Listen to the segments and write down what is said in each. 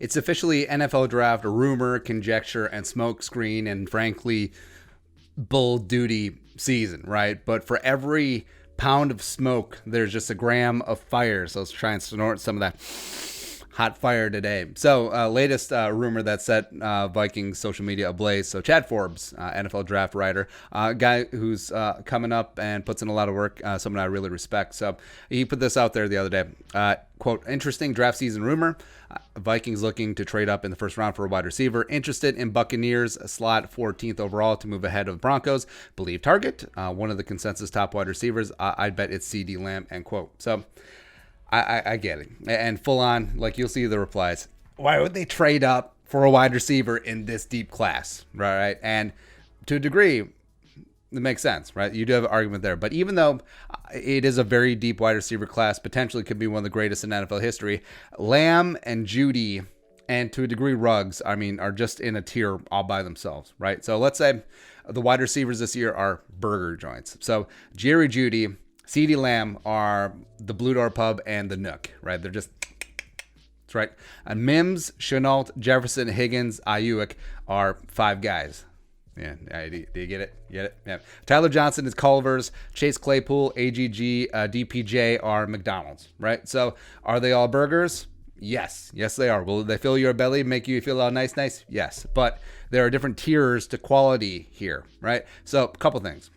it's officially NFL draft rumor, conjecture, and smokescreen, and frankly, bull duty season, right? But for every pound of smoke, there's just a gram of fire. So let's try and snort some of that hot fire today. So latest rumor that set Vikings social media ablaze. So Chad Forbes, NFL draft writer, guy who's coming up and puts in a lot of work, someone I really respect. So he put this out there the other day. Quote, interesting draft season rumor. Vikings looking to trade up in the first round for a wide receiver. Interested in Buccaneers, slot 14th overall to move ahead of Broncos. Believe target, one of the consensus top wide receivers. I'd bet it's CD Lamb, end quote. So I get it. And full on, like you'll see the replies. Why would they trade up for a wide receiver in this deep class? Right? And to a degree, it makes sense, right? You do have an argument there. But even though it is a very deep wide receiver class, potentially could be one of the greatest in NFL history, Lamb and Judy, and to a degree Ruggs, are just in a tier all by themselves, right? So let's say the wide receivers this year are burger joints. So Jerry Judy, CeeDee Lamb are the Blue Door Pub and the Nook, right? They're just, that's right. Mims, Chenault, Jefferson, Higgins, Ayuk are five guys. Yeah, do you get it? Get it? Yeah. Tyler Johnson is Culver's, Chase Claypool, AGG, DPJ are McDonald's, right? So are they all burgers? Yes, they are. Will they fill your belly, make you feel all nice? Yes, but there are different tiers to quality here, right? So a couple things.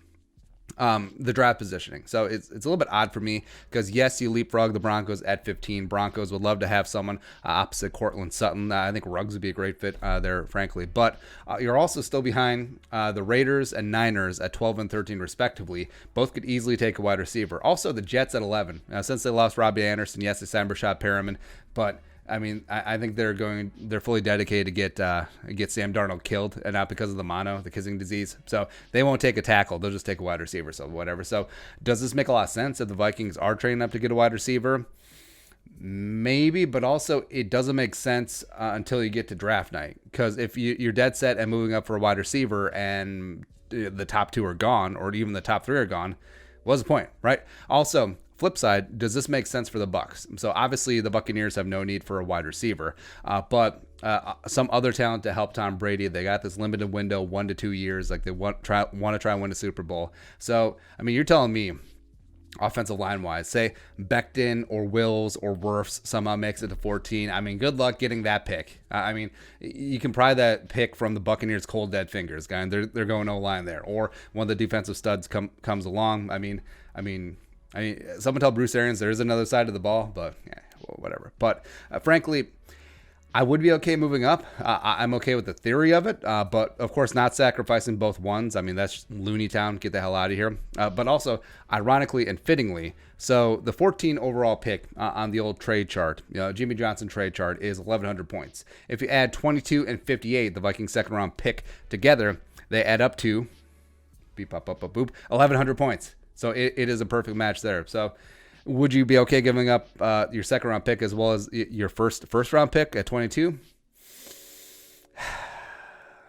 The draft positioning. So it's a little bit odd for me because, yes, you leapfrog the Broncos at 15. Broncos would love to have someone opposite Cortland Sutton. I think Ruggs would be a great fit there, frankly. But you're also still behind the Raiders and Niners at 12 and 13, respectively. Both could easily take a wide receiver. Also, the Jets at 11. Since they lost Robbie Anderson, yes, they signed Rashad Perriman, but I think they're fully dedicated to get Sam Darnold killed, and not because of the kissing disease. So they won't take a tackle; they'll just take a wide receiver. So whatever. So does this make a lot of sense if the Vikings are trading up to get a wide receiver? Maybe, but also it doesn't make sense until you get to draft night, because if you're dead set and moving up for a wide receiver and the top two are gone, or even the top three are gone, what's the point, right? Also, flip side, does this make sense for the Bucs? So obviously the Buccaneers have no need for a wide receiver, but some other talent to help Tom Brady. They got this limited window, 1 to 2 years, like they want to try and win a Super Bowl. So you're telling me, offensive line wise, say Becton or Wills or Wirfs somehow makes it to 14. Good luck getting that pick. You can pry that pick from the Buccaneers' cold dead fingers, guy. And they're going O-line there, or one of the defensive studs comes along. Someone tell Bruce Arians there is another side of the ball, but whatever. But frankly, I would be okay moving up. I'm okay with the theory of it, but of course not sacrificing both ones. That's loony town. Get the hell out of here. But also, ironically and fittingly, so the 14 overall pick on the old trade chart, Jimmy Johnson trade chart, is 1,100 points. If you add 22 and 58, the Vikings second round pick together, they add up to 1,100 points. So it is a perfect match there. So would you be okay giving up your second round pick as well as your first round pick at 22?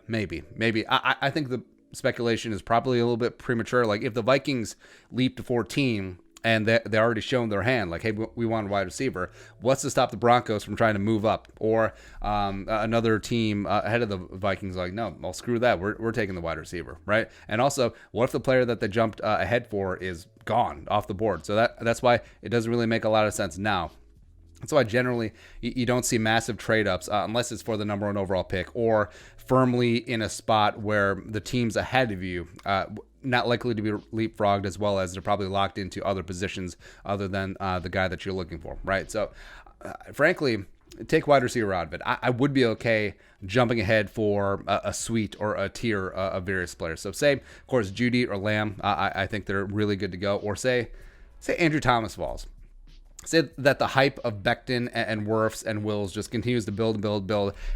Maybe. I think the speculation is probably a little bit premature. Like if the Vikings leap to 14 and they already shown their hand, like, hey, we want a wide receiver, what's to stop the Broncos from trying to move up? Or another team ahead of the Vikings, like, no, well, screw that. We're taking the wide receiver, right? And also, what if the player that they jumped ahead for is gone off the board? So that's why it doesn't really make a lot of sense now. That's why generally you don't see massive trade-ups unless it's for the number one overall pick or firmly in a spot where the teams ahead of you not likely to be leapfrogged, as well as they're probably locked into other positions other than the guy that you're looking for, right? So, frankly, take wide receiver out of it. I would be okay jumping ahead for a suite or a tier of various players. So, say, of course, Judy or Lamb, I think they're really good to go. Or say Andrew Thomas falls. Say that the hype of Becton and Wirfs and Wills just continues to build,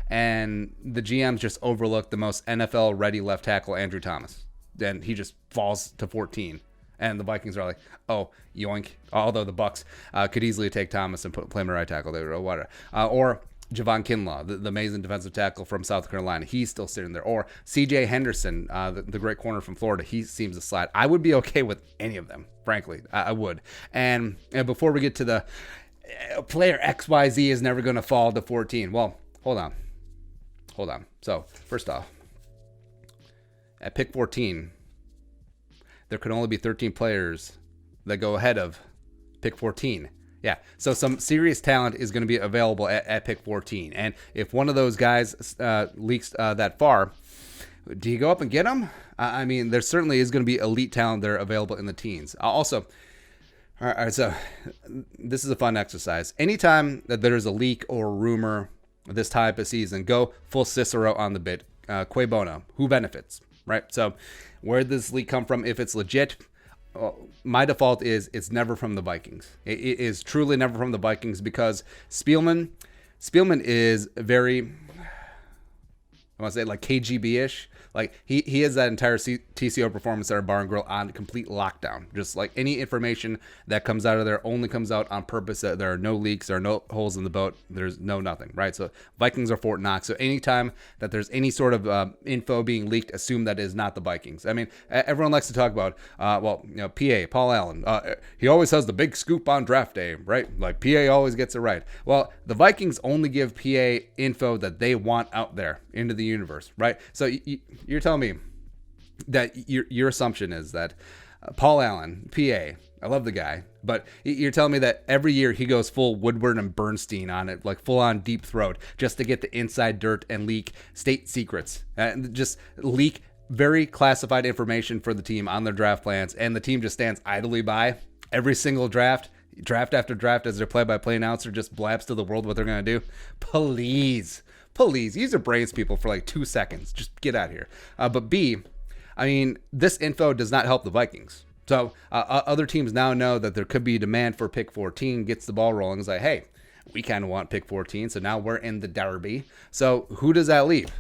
and the GMs just overlook the most NFL-ready left tackle, Andrew Thomas. Then he just falls to 14. And the Vikings are like, oh, yoink. Although the Bucs could easily take Thomas and play him at right tackle. Or Javon Kinlaw, the amazing defensive tackle from South Carolina. He's still sitting there. Or C.J. Henderson, the great corner from Florida. He seems to slide. I would be okay with any of them, frankly. I would. And before we get to the player XYZ is never going to fall to 14. Well, hold on. So first off, at pick 14, there could only be 13 players that go ahead of pick 14. Yeah, so some serious talent is going to be available at pick 14. And if one of those guys leaks that far, do you go up and get them? I mean, there certainly is going to be elite talent there available in the teens. Also, all right, so this is a fun exercise. Anytime that there's a leak or a rumor this type of season, go full Cicero on the bit. Cui bono, who benefits, right? So where did this leak come from? If it's legit, my default is it's never from the Vikings. It is truly never from the Vikings because Spielman is very, I want to say like KGB-ish. Like he has that entire TCO performance at our bar and grill on complete lockdown. Just like any information that comes out of there only comes out on purpose. That there are no leaks, there are no holes in the boat, there's no nothing, right? So Vikings are Fort Knox. So anytime that there's any sort of info being leaked, assume that is not the Vikings. I mean, everyone likes to talk about, PA, Paul Allen. He always has the big scoop on draft day, right? Like PA always gets it right. Well, the Vikings only give PA info that they want out there into the universe, right? So you're telling me that your assumption is that Paul Allen, PA, I love the guy, but you're telling me that every year he goes full Woodward and Bernstein on it, like full on deep throat, just to get the inside dirt and leak state secrets, and just leak very classified information for the team on their draft plans, and the team just stands idly by every single draft after draft as their play-by-play announcer just blabs to the world what they're going to do. Please, use your brains, people, for like 2 seconds. Just get out of here. But B, I mean, this info does not help the Vikings. So other teams now know that there could be demand for pick 14, gets the ball rolling. It's like, hey, we kind of want pick 14, so now we're in the derby. So who does that leave?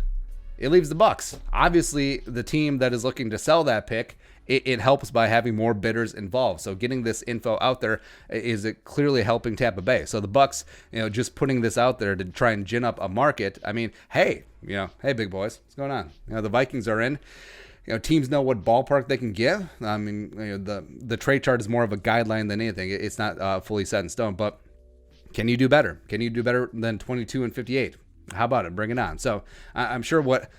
It leaves the Bucs. Obviously, the team that is looking to sell that pick, it helps by having more bidders involved. So getting this info out there is clearly helping Tampa Bay. So the Bucs, just putting this out there to try and gin up a market. I mean, hey, big boys, what's going on? The Vikings are in. Teams know what ballpark they can give. I mean, the trade chart is more of a guideline than anything. It's not fully set in stone. But can you do better? Can you do better than 22-58? How about it? Bring it on. So I'm sure what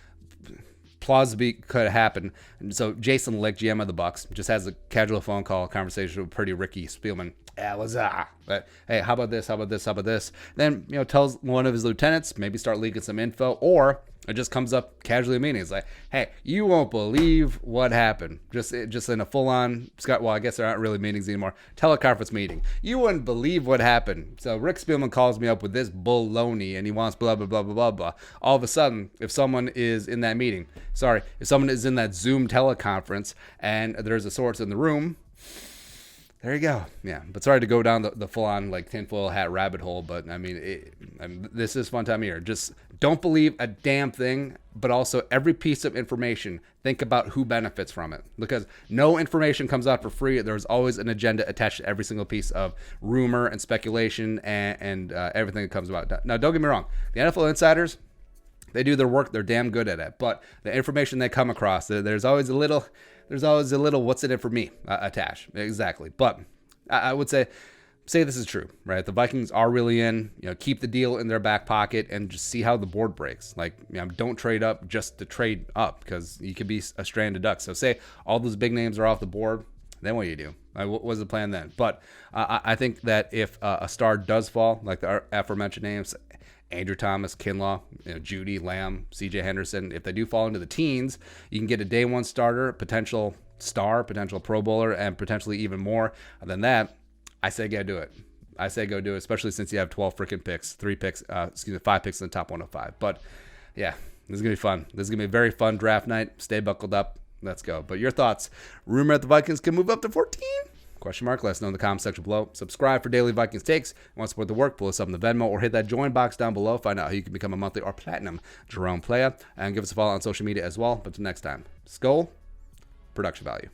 plausibly could happen. So Jason Lick, GM of the Bucs, just has a casual phone call conversation with pretty Ricky Spielman. But hey, how about this? How about this? How about this? Then tells one of his lieutenants maybe start leaking some info, or it just comes up casually in meeting. It's like, hey, you won't believe what happened. Just in a full-on well, I guess there aren't really meetings anymore. Teleconference meeting. You wouldn't believe what happened. So Rick Spielman calls me up with this baloney, and he wants blah blah blah blah blah blah. All of a sudden, if someone is in that meeting, if someone is in that Zoom teleconference, and there's a source in the room. There you go. Yeah, but sorry to go down the full-on like tinfoil hat rabbit hole, but I mean, this is fun time of year. Just don't believe a damn thing, but also every piece of information, think about who benefits from it, because no information comes out for free. There's always an agenda attached to every single piece of rumor and speculation and everything that comes about. Now, don't get me wrong. The NFL insiders, they do their work. They're damn good at it. But the information they come across, there's always a little what's in it for me attached. Exactly. But I would say this is true, right? The Vikings are really in, keep the deal in their back pocket and just see how the board breaks. Like, don't trade up just to trade up, because you could be a stranded duck. So say all those big names are off the board, then what do you do? What was the plan then? But I think that if a star does fall, like the aforementioned names, Andrew Thomas, Kinlaw, Judy, Lamb, C.J. Henderson, if they do fall into the teens, you can get a day one starter, potential star, potential Pro Bowler, and potentially even more than that. I say go do it. Especially since you have 12 freaking picks, 5 picks in the top 105. But yeah, this is going to be fun. This is going to be a very fun draft night. Stay buckled up. Let's go. But your thoughts? Rumor that the Vikings can move up to 14? Question mark. Let us know in the comment section below. Subscribe for daily Vikings takes. Want to support the work? Pull us up in the Venmo or hit that join box down below. Find out how you can become a monthly or platinum Jerome player. And give us a follow on social media as well. But until next time, Skull, production value.